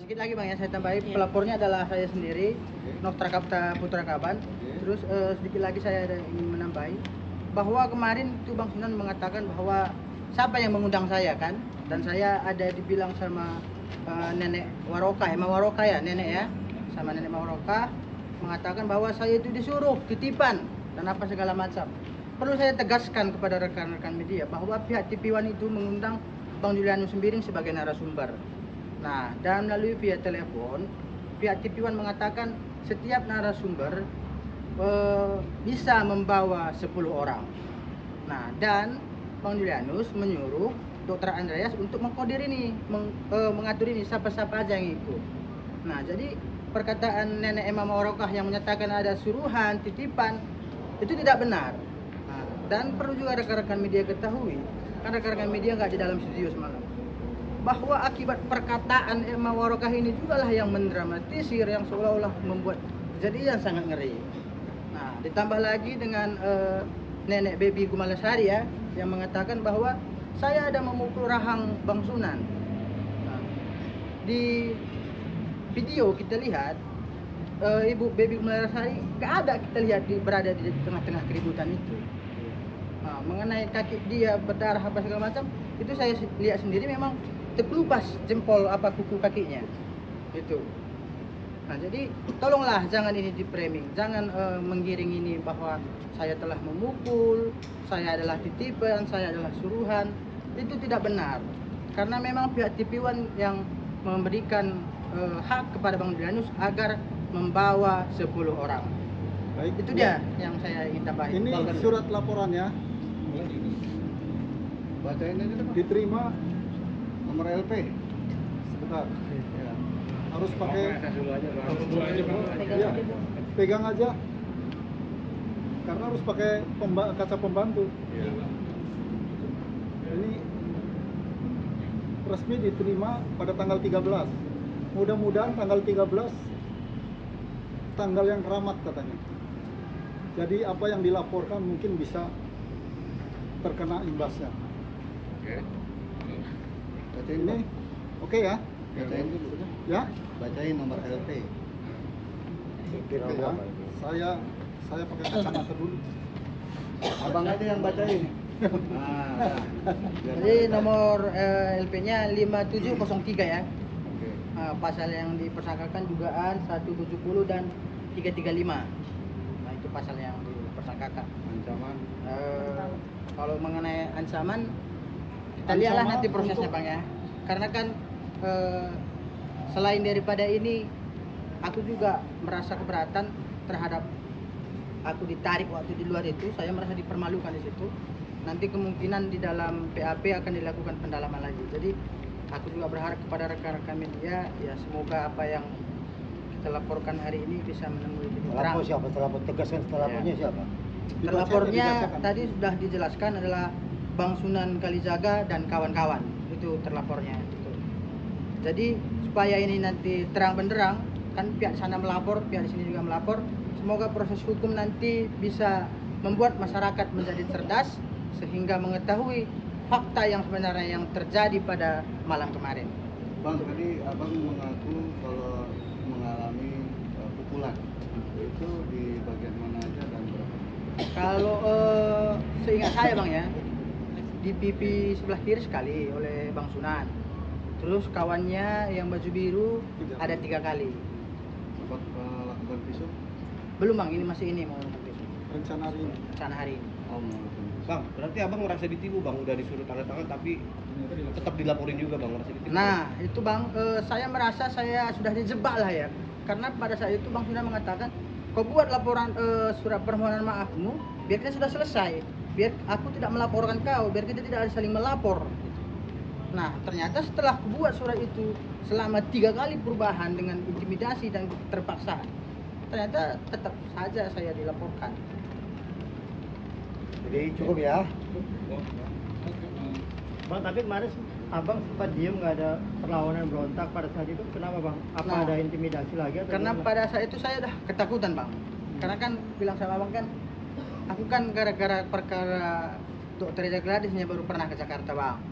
sedikit lagi bang ya, saya tambahin pelapornya adalah saya sendiri, Nokta Kapta Putra Kaban. Terus sedikit lagi saya ada ingin menambahi bahwa kemarin itu Bang Sunan mengatakan bahwa siapa yang mengundang saya kan, dan saya ada dibilang sama nenek Waroka, emang Waroka ya nenek ya, sama nenek Waroka mengatakan bahwa saya itu disuruh titipan dan apa segala macam. Perlu saya tegaskan kepada rekan-rekan media bahwa pihak TV1 itu mengundang Bang Julianus Sembiring sebagai narasumber. Nah, dan melalui via telepon, pihak TV1 mengatakan setiap narasumber bisa membawa 10 orang. Nah, dan Bang Julianus menyuruh Dr. Andreas untuk mengkodir ini, mengatur ini siapa-siapa aja yang ikut. Nah, jadi perkataan nenek Imam Warokah yang menyatakan ada suruhan, titipan, itu tidak benar. Nah, dan perlu juga rekan-rekan media ketahui, kan rekan-rekan media nggak di dalam studio semalam, bahwa akibat perkataan Imam Warokah ini juga lah yang mendramatisir, yang seolah-olah membuat kejadian sangat ngeri. Nah, ditambah lagi dengan nenek Baby Gumalasari ya, yang mengatakan bahwa saya ada memukul rahang Bang Sunan. Nah, di video kita lihat Ibu Baby Gumalasari nggak ada kita lihat berada di tengah-tengah keributan itu. Nah, mengenai kaki dia berdarah apa segala macam, itu saya lihat sendiri memang terkelupas jempol apa kuku kakinya. Itu. Nah, jadi tolonglah jangan ini di framing, jangan menggiring ini bahwa saya telah memukul, saya adalah titipan, saya adalah suruhan. Itu tidak benar. Karena memang pihak TV1 yang memberikan hak kepada Bang Julianus agar membawa 10 orang. Baik, itu dia yang saya ingin tambahin. Ini surat laporannya. Bacain aja deh, Pak. Diterima Nomor LP. sebentar. Ya. Harus pakai Ya. pegang aja. Karena harus pakai kaca pembantu. Ya. Ini resmi diterima pada tanggal 13. Mudah-mudahan tanggal 13 tanggal yang keramat katanya. Jadi apa yang dilaporkan mungkin bisa terkena imbasnya. Oke. Bacain Ini oke ya? Bacain dulu. Ya? Bacain nomor LP. Oke ya. Saya pakai kacamata dulu. Abang aja yang bacain. Nah, Jadi nomor LP-nya 5703 ya. Oke. Pasal yang dipersangkakan dugaan 170 dan 335. Nah, itu pasal yang dipersangkakan. Ancaman. Kalau mengenai ancaman, kita lihatlah Ancaman nanti prosesnya untuk- Bang ya. Karena kan selain daripada ini, aku juga merasa keberatan terhadap aku ditarik waktu di luar itu. Saya merasa dipermalukan di situ. Nanti kemungkinan di dalam PAP akan dilakukan pendalaman lagi. Jadi aku juga berharap kepada rekan-rekan media, ya semoga apa yang kita laporkan hari ini bisa menemui titik terang. Terlapor siapa? Terlapor tegaskan terlapornya Ya. siapa? Terlapornya Dibacakan. tadi sudah dijelaskan adalah Bang Sunan Kalijaga dan kawan-kawan. Itu terlapornya. Itu. Jadi supaya ini nanti terang benderang, kan pihak sana melapor, pihak di sini juga melapor. Semoga proses hukum nanti bisa membuat masyarakat menjadi cerdas sehingga mengetahui fakta yang sebenarnya yang terjadi pada malam kemarin. Bang, tadi abang mengaku kalau mengalami pukulan. Itu di bagian mana aja dan berapa? Kalau seingat saya Bang ya, di pipi sebelah kiri sekali oleh Bang Sunan. Terus kawannya yang baju biru ada 3 kali. Sempat melakukan pisau? Belum Bang, ini masih ini mau Rencana hari ini. rencana hari ini. Oh, melakukan pisau. Bang, berarti abang merasa ditipu bang, udah disuruh tanda tangan tapi tetap dilaporin juga bang, merasa ditipu. Nah itu Bang, saya merasa saya sudah dijebak lah ya. Karena pada saat itu Bang Sunan mengatakan, kau buat laporan surat permohonan maafmu, biar kita sudah selesai. Biar aku tidak melaporkan kau, biar kita tidak ada saling melapor. Nah ternyata setelah aku buat surat itu selama 3 kali perubahan dengan intimidasi dan terpaksaan, ternyata tetap saja saya dilaporkan. Jadi cukup ya. Bang, tapi kemarin abang sempat diem nggak ada perlawanan berontak pada saat itu, kenapa bang? Apa Nah, ada intimidasi lagi atau Karena gimana? pada saat itu saya udah ketakutan Bang. Karena kan bilang sama Abang kan, aku kan gara-gara perkara Dr. Eza Gladys hanya baru pernah ke Jakarta Bang.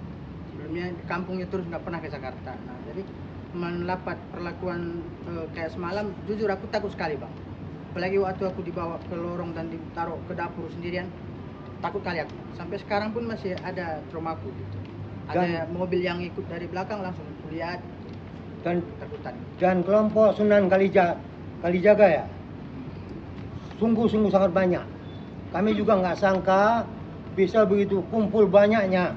Sebelumnya di kampungnya terus nggak pernah ke Jakarta. Nah jadi mendapat perlakuan kayak semalam, jujur aku takut sekali bang. Apalagi waktu aku dibawa ke lorong dan ditaruh ke dapur sendirian, takut kali aku. Sampai sekarang pun masih ada traumaku gitu. Ada mobil yang ikut dari belakang langsung lihat Dan takutan. kelompok Sunan Kalijaga ya, sungguh-sungguh sangat banyak. Kami juga nggak sangka bisa begitu kumpul banyaknya.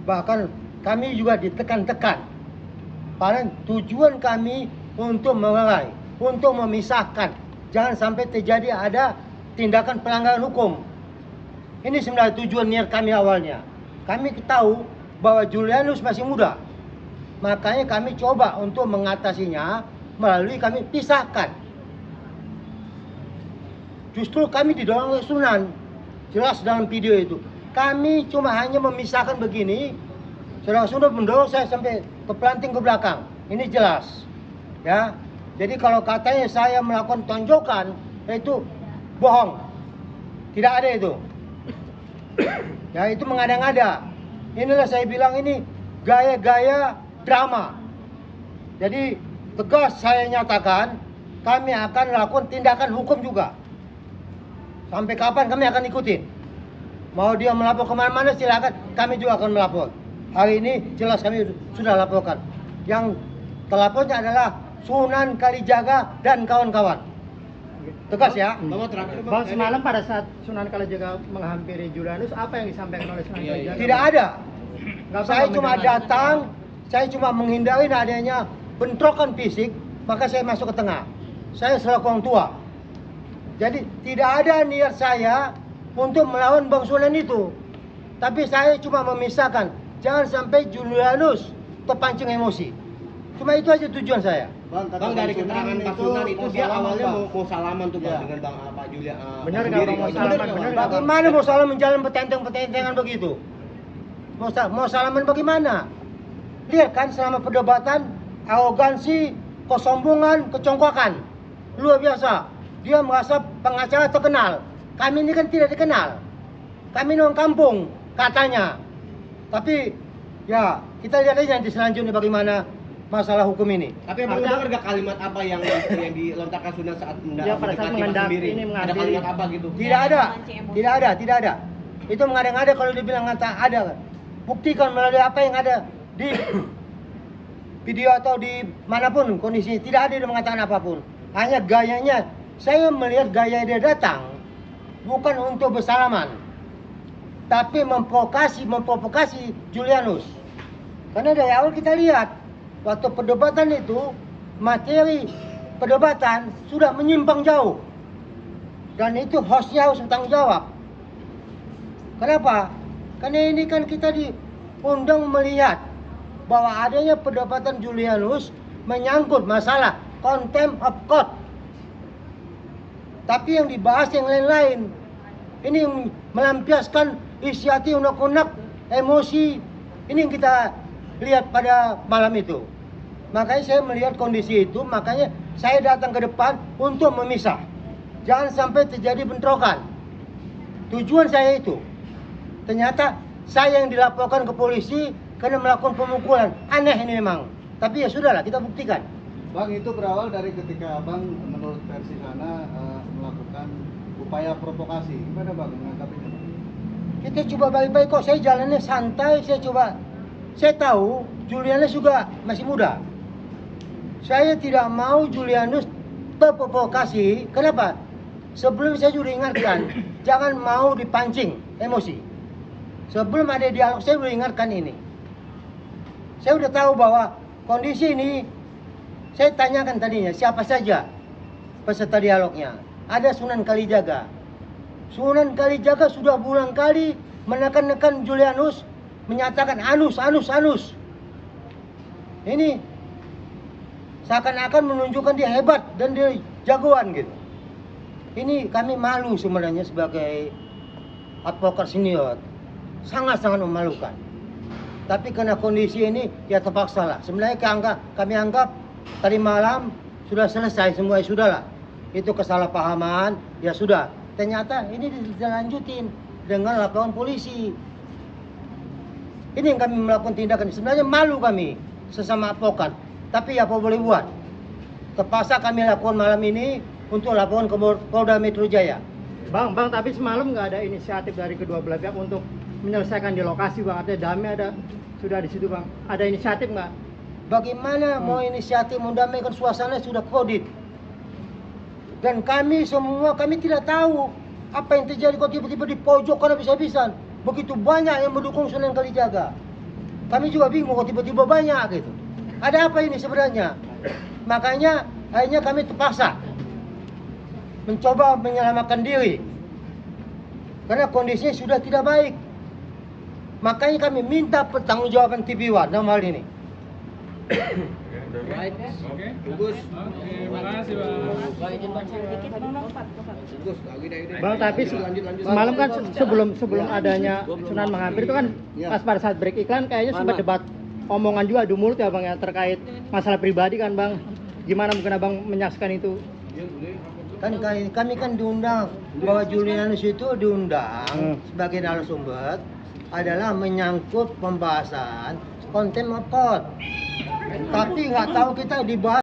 Bahkan kami juga ditekan-tekan. Padahal tujuan kami untuk melerai, untuk memisahkan. Jangan sampai terjadi ada tindakan pelanggaran hukum. Ini sebenarnya tujuan niat kami awalnya. Kami tahu bahwa Julianus masih muda. Makanya kami coba untuk mengatasinya melalui kami pisahkan. Justru kami didorong oleh Sunan. Jelas dalam video itu. Kami cuma hanya memisahkan begini. Saudara Sunan mendorong saya sampai ke planting ke belakang. Ini jelas. Ya. Jadi kalau katanya saya melakukan tonjokan, itu bohong. Tidak ada itu. Ya, itu mengada-ngada. Inilah saya bilang ini gaya-gaya drama. Jadi tegas saya nyatakan kami akan melakukan tindakan hukum juga. Sampai kapan kami akan ikutin. Mau dia melapor kemana-mana silakan, kami juga akan melapor. Hari ini jelas kami sudah laporkan. Yang telapornya adalah Sunan Kalijaga dan kawan-kawan. Tegas ya. Bang, terakhir Bang, semalam pada saat Sunan Kalijaga menghampiri Julianus, apa yang disampaikan oleh Sunan Iya, Kalijaga? Tidak ada. Nggak apa, Saya Bang, cuma mendengar. datang, saya cuma menghindari adanya bentrokan fisik, maka saya masuk ke tengah. Saya selaku orang tua. Jadi tidak ada niat saya untuk melawan Bang Sunan itu. Tapi saya cuma memisahkan, jangan sampai Julianus terpancing emosi. Cuma itu aja tujuan saya. Bang, kata Bang, dari Bang Sunan keterangan Pak itu Sunan itu mau dia salaman, awalnya Bang. mau salaman tuh Bang Iya. dengan Bang Pak Julia. Benar Pak nggak, sendiri. Bang, mau Itu salaman? benar, Benar Bang. nggak? Bagaimana mau salam menjalin petenteng-petentengan begitu? Mau salaman bagaimana? Lihat kan selama perdebatan, arogansi, kesombongan, kecongkakan. Luar biasa. Dia merasa pengacara terkenal. Kami ini kan tidak dikenal. Kami orang kampung, katanya. Tapi, ya, kita lihat aja nanti selanjutnya bagaimana masalah hukum ini. Tapi emang Artinya- dengar gak kalimat apa yang dilontarkan Sunan saat Ya, pada saat mendekati Pak menghadap sendiri? ini, Ada menghadiri. kalimat apa gitu? Tidak ada, tidak ada. Itu mengada-ngada kalau dibilang kata ada. Buktikan melalui apa yang ada di video atau di manapun kondisi. Tidak ada dia mengatakan apapun. Hanya gayanya. Saya melihat gaya dia datang bukan untuk bersalaman, tapi memprovokasi Julianus. Karena dari awal kita lihat waktu perdebatan itu materi perdebatan sudah menyimpang jauh. Dan itu hostnya harus bertanggung jawab. Kenapa? Karena ini kan kita diundang melihat bahwa adanya perdebatan Julianus menyangkut masalah contempt of court. Tapi yang dibahas yang lain-lain. Ini melampiaskan isi hati unek-unek, emosi. Ini yang kita lihat pada malam itu. Makanya saya melihat kondisi itu, makanya saya datang ke depan untuk memisah. Jangan sampai terjadi bentrokan. Tujuan saya itu. Ternyata saya yang dilaporkan ke polisi karena melakukan pemukulan. Aneh ini memang. Tapi ya sudahlah, kita buktikan. Bang, itu berawal dari ketika Abang menurut versi sana melakukan upaya provokasi. Gimana Bang menanggapinya, Bang? Kita coba baik-baik kok. Saya jalannya santai. Saya tahu Julianus juga masih muda. Saya tidak mau Julianus terprovokasi. Kenapa? Sebelum saya sudah ingatkan, jangan mau dipancing emosi. Sebelum ada dialog, saya sudah ingatkan ini. Saya sudah tahu bahwa kondisi ini, saya tanyakan tadinya, siapa saja peserta dialognya. Ada Sunan Kalijaga. Sunan Kalijaga sudah berulang kali menekan-nekan Julianus, menyatakan anus. Ini seakan-akan menunjukkan dia hebat dan dia jagoan gitu. Ini kami malu sebenarnya sebagai advokat senior. Sangat-sangat memalukan. Tapi karena kondisi ini ya terpaksa lah. Sebenarnya kami anggap tadi malam sudah selesai semua, ya sudahlah. Itu kesalahpahaman, ya sudah. Ternyata ini dilanjutin dengan laporan polisi. Ini yang kami melakukan tindakan. Sebenarnya malu kami sesama advokat. Tapi apa boleh buat? Terpaksa kami lakukan malam ini untuk laporan ke Polda Metro Jaya. Bang, tapi semalam nggak ada inisiatif dari kedua belah pihak untuk menyelesaikan di lokasi, Bang. Artinya damai sudah di situ, Bang. Ada inisiatif nggak? Bagaimana mau inisiatif mendamaikan suasana sudah kodit? Dan kami semua, kami tidak tahu apa yang terjadi kok tiba-tiba di pojok karena habis-habisan. Begitu banyak yang mendukung Sunan Kalijaga. Kami juga bingung kok tiba-tiba banyak gitu. Ada apa ini sebenarnya? Makanya akhirnya kami terpaksa mencoba menyelamatkan diri. Karena kondisinya sudah tidak baik. Makanya kami minta pertanggungjawaban TV One dalam hal ini. Bang, tapi semalam kan sebelum adanya Sunan mengampir itu kan pas pada saat break iklan kayaknya sempat debat omongan juga adu mulut ya Bang, yang terkait masalah pribadi kan Bang. Gimana mungkin Abang menyaksikan itu? Kan kami kan diundang bahwa Julianus itu diundang sebagai narasumber adalah menyangkut pembahasan konten of court. Tapi nggak tahu kita dibahas